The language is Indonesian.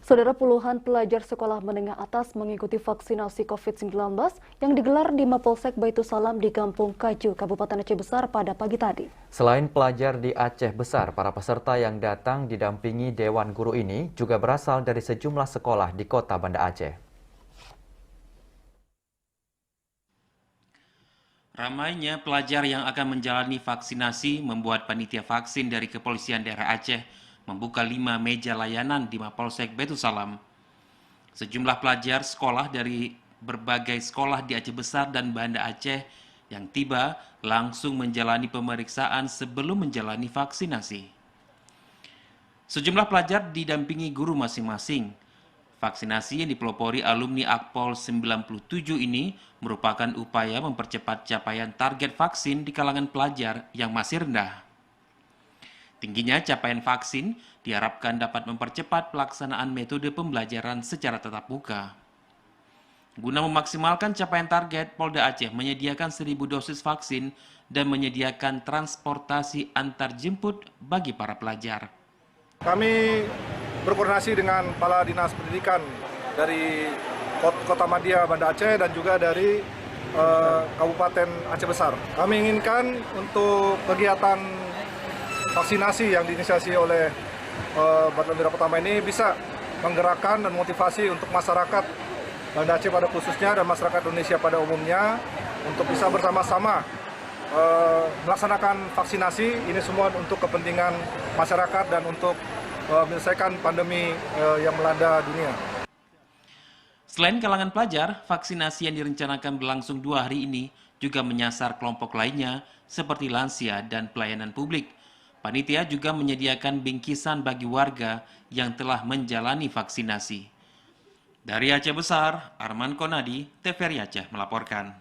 Saudara, puluhan pelajar sekolah menengah atas mengikuti vaksinasi COVID-19 yang digelar di Mapolsek Baitusalam di Kampung Kaju, Kabupaten Aceh Besar pada pagi tadi. Selain pelajar di Aceh Besar, para peserta yang datang didampingi Dewan Guru ini juga berasal dari sejumlah sekolah di kota Banda Aceh. Ramainya pelajar yang akan menjalani vaksinasi membuat panitia vaksin dari Kepolisian Daerah Aceh membuka 5 meja layanan di Mapolsek Baitusalam. Sejumlah pelajar sekolah dari berbagai sekolah di Aceh Besar dan Banda Aceh yang tiba langsung menjalani pemeriksaan sebelum menjalani vaksinasi. Sejumlah pelajar didampingi guru masing-masing. Vaksinasi yang dipelopori alumni Akpol 97 ini merupakan upaya mempercepat capaian target vaksin di kalangan pelajar yang masih rendah. Tingginya capaian vaksin diharapkan dapat mempercepat pelaksanaan metode pembelajaran secara tatap muka. Guna memaksimalkan capaian target, Polda Aceh menyediakan 1.000 dosis vaksin dan menyediakan transportasi antar jemput bagi para pelajar. Kami berkoordinasi dengan Kepala Dinas Pendidikan dari Kota Madia Banda Aceh dan juga dari Kabupaten Aceh Besar. Kami inginkan untuk kegiatan vaksinasi yang diinisiasi oleh Badan Wira Pertama ini bisa menggerakkan dan motivasi untuk masyarakat Banda Aceh pada khususnya dan masyarakat Indonesia pada umumnya untuk bisa bersama-sama melaksanakan vaksinasi ini semua untuk kepentingan masyarakat dan untuk menyelesaikan pandemi yang melanda dunia. Selain kalangan pelajar, vaksinasi yang direncanakan berlangsung 2 hari ini juga menyasar kelompok lainnya seperti lansia dan pelayanan publik. Panitia juga menyediakan bingkisan bagi warga yang telah menjalani vaksinasi. Dari Aceh Besar, Arman Konadi, TVRI Aceh melaporkan.